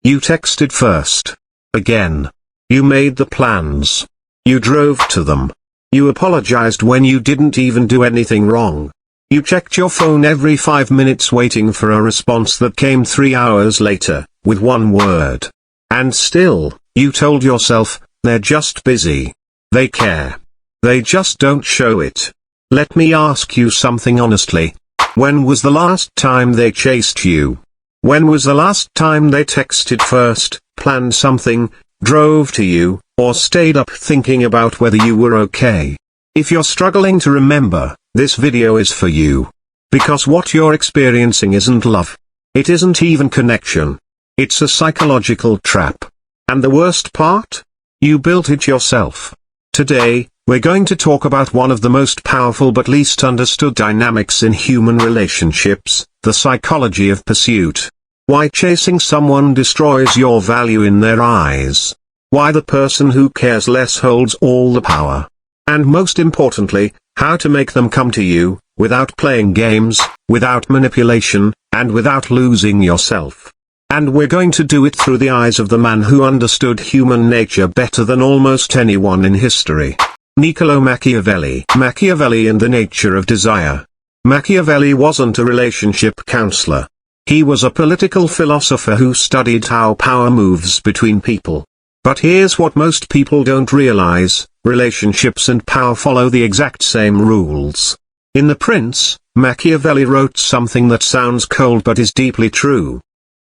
You texted first. Again. You made the plans. You drove to them. You apologized when you didn't even do anything wrong. You checked your phone every 5 minutes waiting for a response that came 3 hours later, with one word. And still, you told yourself, they're just busy. They care. They just don't show it. Let me ask you something honestly. When was the last time they chased you? When was the last time they texted first, planned something, drove to you, or stayed up thinking about whether you were okay? If you're struggling to remember, this video is for you. Because what you're experiencing isn't love. It isn't even connection. It's a psychological trap. And the worst part? You built it yourself. Today, we're going to talk about one of the most powerful but least understood dynamics in human relationships, the psychology of pursuit. Why chasing someone destroys your value in their eyes. Why the person who cares less holds all the power. And most importantly, how to make them come to you, without playing games, without manipulation, and without losing yourself. And we're going to do it through the eyes of the man who understood human nature better than almost anyone in history. Niccolo Machiavelli. Machiavelli and the Nature of Desire. Machiavelli wasn't a relationship counselor. He was a political philosopher who studied how power moves between people. But here's what most people don't realize, relationships and power follow the exact same rules. In The Prince, Machiavelli wrote something that sounds cold but is deeply true.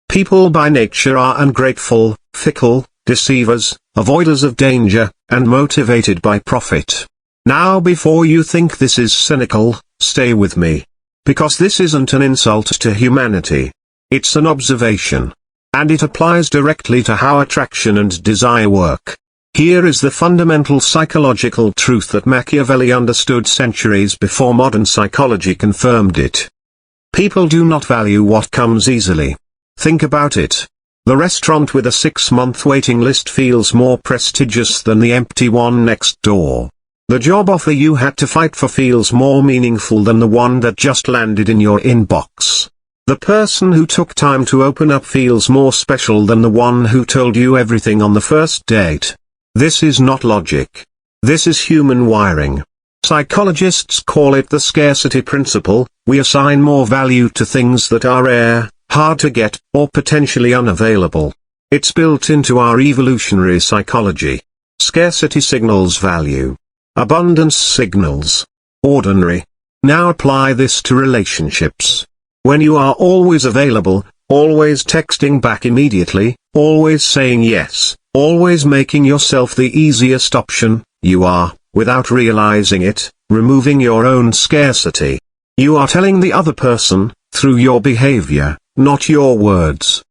People by nature are ungrateful, fickle, deceivers, avoiders of danger, and motivated by profit. Now before you think this is cynical, stay with me. Because this isn't an insult to humanity. It's an observation. And it applies directly to how attraction and desire work. Here is the fundamental psychological truth that Machiavelli understood centuries before modern psychology confirmed it. People do not value what comes easily. Think about it. The restaurant with a 6-month waiting list feels more prestigious than the empty one next door. The job offer you had to fight for feels more meaningful than the one that just landed in your inbox. The person who took time to open up feels more special than the one who told you everything on the first date. This is not logic. This is human wiring. Psychologists call it the scarcity principle. We assign more value to things that are rare, hard to get, or potentially unavailable. It's built into our evolutionary psychology. Scarcity signals value. Abundance signals ordinary. Now apply this to relationships. When you are always available, always texting back immediately, always saying yes, always making yourself the easiest option, you are, without realizing it, removing your own scarcity. You are telling the other person, through your behavior, not your words.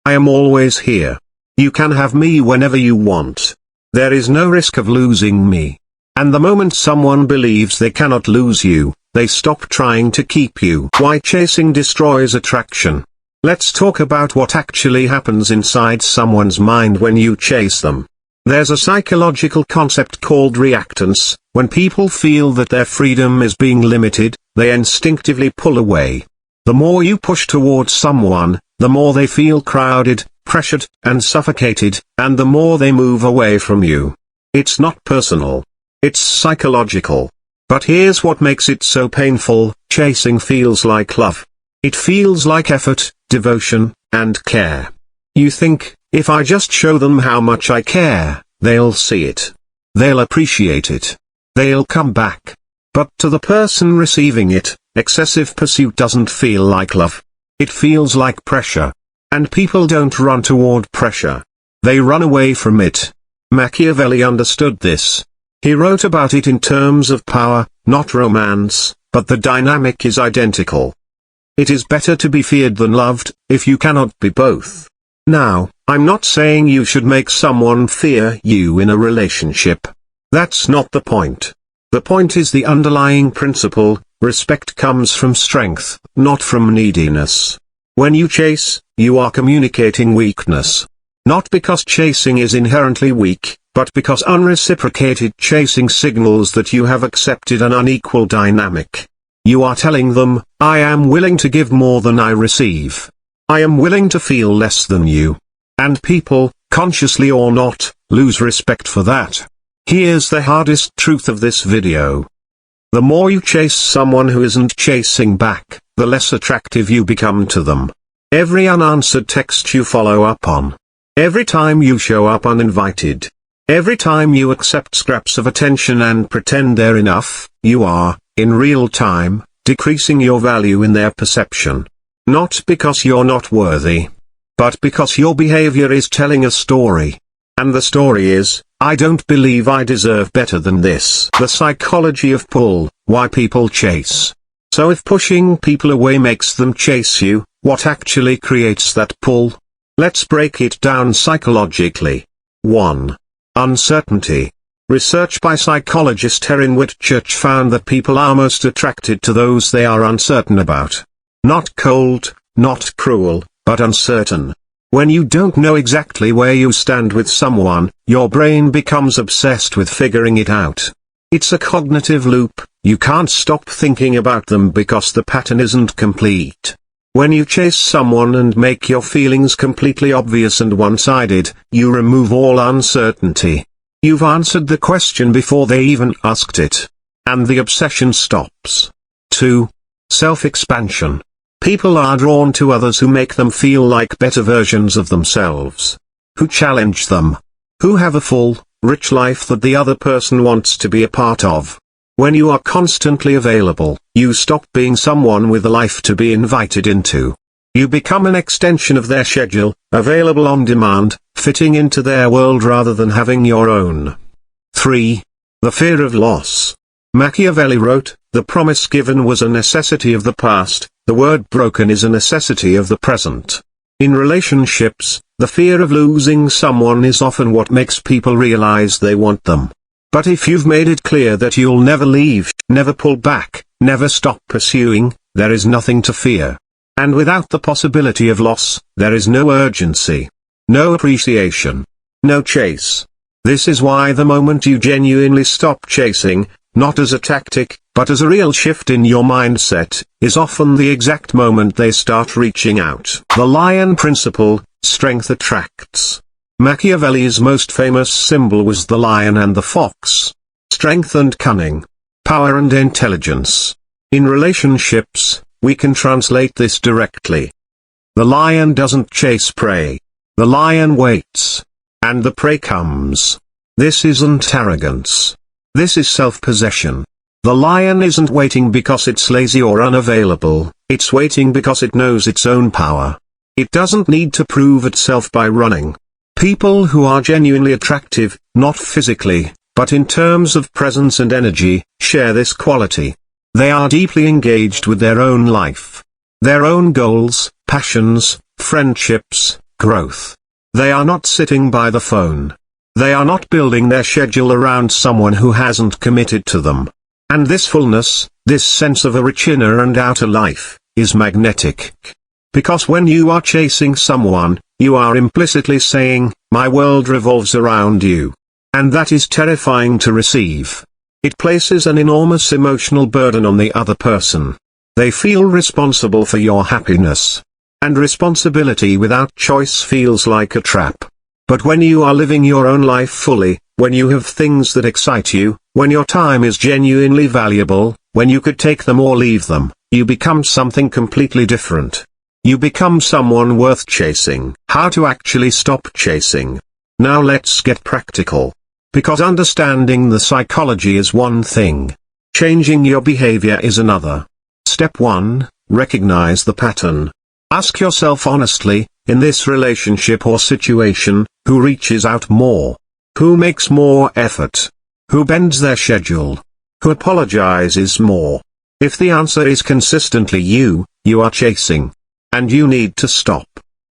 I am always here. You can have me whenever you want. There is no risk of losing me. And the moment someone believes they cannot lose you, they stop trying to keep you. Why chasing destroys attraction. Let's talk about what actually happens inside someone's mind when you chase them. There's a psychological concept called reactance. When people feel that their freedom is being limited, they instinctively pull away. The more you push towards someone, the more they feel crowded, pressured, and suffocated, and the more they move away from you. It's not personal. It's psychological. But here's what makes it so painful: chasing feels like love. It feels like effort, devotion, and care. You think, if I just show them how much I care, they'll see it. They'll appreciate it. They'll come back. But to the person receiving it, excessive pursuit doesn't feel like love. It feels like pressure. And people don't run toward pressure. They run away from it. Machiavelli understood this. He wrote about it in terms of power, not romance, but the dynamic is identical. It is better to be feared than loved, if you cannot be both. Now, I'm not saying you should make someone fear you in a relationship. That's not the point. The point is the underlying principle: respect comes from strength, not from neediness. When you chase, you are communicating weakness. Not because chasing is inherently weak, but because unreciprocated chasing signals that you have accepted an unequal dynamic. You are telling them, I am willing to give more than I receive. I am willing to feel less than you. And people, consciously or not, lose respect for that. Here's the hardest truth of this video. The more you chase someone who isn't chasing back, the less attractive you become to them. Every unanswered text you follow up on. Every time you show up uninvited. Every time you accept scraps of attention and pretend they're enough, you are, in real time, decreasing your value in their perception. Not because you're not worthy, but because your behavior is telling a story. And the story is, I don't believe I deserve better than this. The psychology of pull, why people chase. So if pushing people away makes them chase you, what actually creates that pull? Let's break it down psychologically. 1. Uncertainty. Research by psychologist Erin Whitchurch found that people are most attracted to those they are uncertain about. Not cold, not cruel, but uncertain. When you don't know exactly where you stand with someone, your brain becomes obsessed with figuring it out. It's a cognitive loop, you can't stop thinking about them because the pattern isn't complete. When you chase someone and make your feelings completely obvious and one-sided, you remove all uncertainty. You've answered the question before they even asked it. And the obsession stops. 2. Self-expansion. People are drawn to others who make them feel like better versions of themselves. Who challenge them. Who have a full, rich life that the other person wants to be a part of. When you are constantly available, you stop being someone with a life to be invited into. You become an extension of their schedule, available on demand, fitting into their world rather than having your own. 3. The fear of loss. Machiavelli wrote, "The promise given was a necessity of the past, the word broken is a necessity of the present." In relationships, the fear of losing someone is often what makes people realize they want them. But if you've made it clear that you'll never leave, never pull back, never stop pursuing, there is nothing to fear. And without the possibility of loss, there is no urgency. No appreciation. No chase. This is why the moment you genuinely stop chasing, not as a tactic, but as a real shift in your mindset, is often the exact moment they start reaching out. The lion principle, strength attracts. Machiavelli's most famous symbol was the lion and the fox. Strength and cunning. Power and intelligence. In relationships, we can translate this directly. The lion doesn't chase prey. The lion waits. And the prey comes. This isn't arrogance. This is self-possession. The lion isn't waiting because it's lazy or unavailable, it's waiting because it knows its own power. It doesn't need to prove itself by running. People who are genuinely attractive, not physically, but in terms of presence and energy, share this quality. They are deeply engaged with their own life. Their own goals, passions, friendships, growth. They are not sitting by the phone. They are not building their schedule around someone who hasn't committed to them. And this fullness, this sense of a rich inner and outer life, is magnetic. Because when you are chasing someone, you are implicitly saying, my world revolves around you. And that is terrifying to receive. It places an enormous emotional burden on the other person. They feel responsible for your happiness. And responsibility without choice feels like a trap. But when you are living your own life fully, when you have things that excite you, when your time is genuinely valuable, when you could take them or leave them, you become something completely different. You become someone worth chasing. How to actually stop chasing? Now let's get practical. Because understanding the psychology is one thing. Changing your behavior is another. Step 1, recognize the pattern. Ask yourself honestly, in this relationship or situation, who reaches out more? Who makes more effort? Who bends their schedule? Who apologizes more? If the answer is consistently you are chasing. And you need to stop.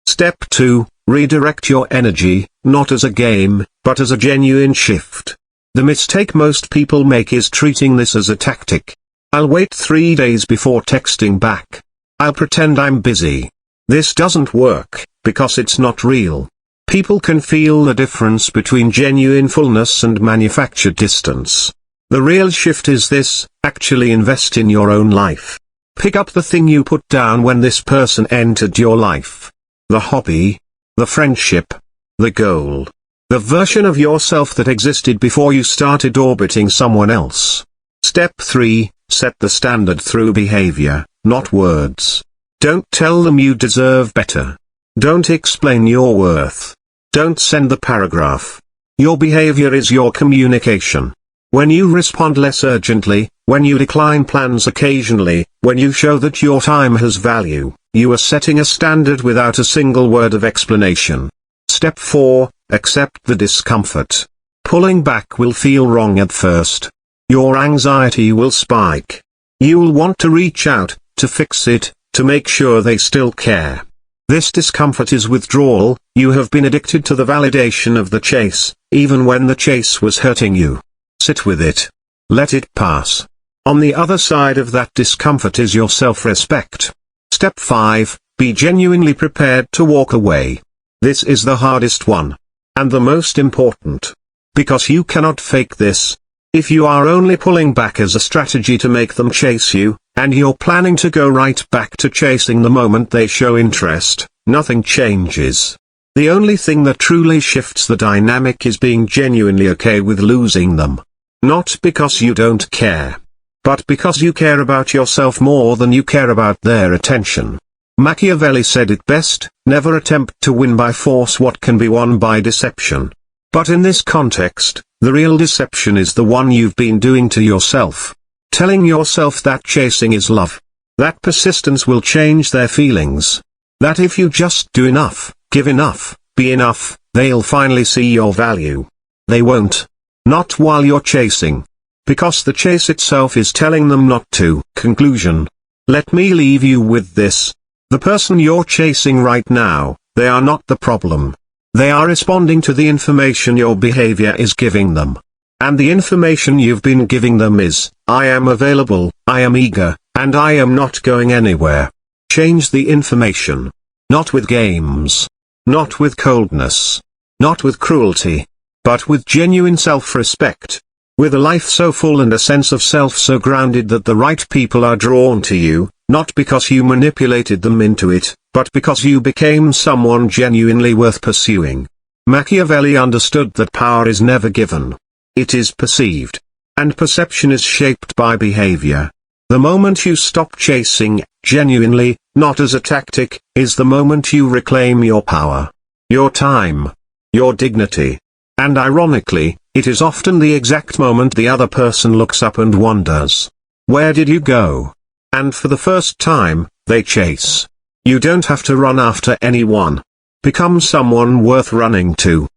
Step 2, redirect your energy, not as a game, but as a genuine shift. The mistake most people make is treating this as a tactic. I'll wait 3 days before texting back. I'll pretend I'm busy. This doesn't work, because it's not real. People can feel the difference between genuine fullness and manufactured distance. The real shift is this: actually invest in your own life. Pick up the thing you put down when this person entered your life. The hobby, the friendship, the goal, the version of yourself that existed before you started orbiting someone else. Step 3, set the standard through behavior, not words. Don't tell them you deserve better. Don't explain your worth. Don't send the paragraph. Your behavior is your communication. When you respond less urgently, when you decline plans occasionally, when you show that your time has value, you are setting a standard without a single word of explanation. Step 4, accept the discomfort. Pulling back will feel wrong at first. Your anxiety will spike. You'll want to reach out, to fix it, to make sure they still care. This discomfort is withdrawal. You have been addicted to the validation of the chase, even when the chase was hurting you. Sit with it. Let it pass. On the other side of that discomfort is your self-respect. Step 5, be genuinely prepared to walk away. This is the hardest one. And the most important. Because you cannot fake this. If you are only pulling back as a strategy to make them chase you, and you're planning to go right back to chasing the moment they show interest, nothing changes. The only thing that truly shifts the dynamic is being genuinely okay with losing them. Not because you don't care, but because you care about yourself more than you care about their attention. Machiavelli said it best, never attempt to win by force what can be won by deception. But in this context, the real deception is the one you've been doing to yourself. Telling yourself that chasing is love. That persistence will change their feelings. That if you just do enough, give enough, be enough, they'll finally see your value. They won't. Not while you're chasing. Because the chase itself is telling them not to. Conclusion. Let me leave you with this. The person you're chasing right now, they are not the problem. They are responding to the information your behavior is giving them. And the information you've been giving them is, I am available, I am eager, and I am not going anywhere. Change the information. Not with games. Not with coldness. Not with cruelty. But with genuine self-respect. With a life so full and a sense of self so grounded that the right people are drawn to you, not because you manipulated them into it, but because you became someone genuinely worth pursuing. Machiavelli understood that power is never given. It is perceived. And perception is shaped by behavior. The moment you stop chasing, genuinely, not as a tactic, is the moment you reclaim your power. Your time. Your dignity. And ironically, it is often the exact moment the other person looks up and wonders, where did you go? And for the first time, they chase. You don't have to run after anyone. Become someone worth running to.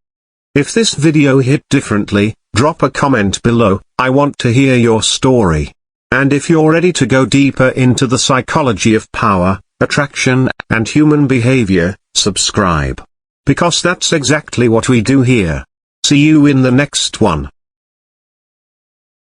If this video hit differently, drop a comment below. I want to hear your story. And if you're ready to go deeper into the psychology of power, attraction, and human behavior, subscribe. Because that's exactly what we do here. See you in the next one.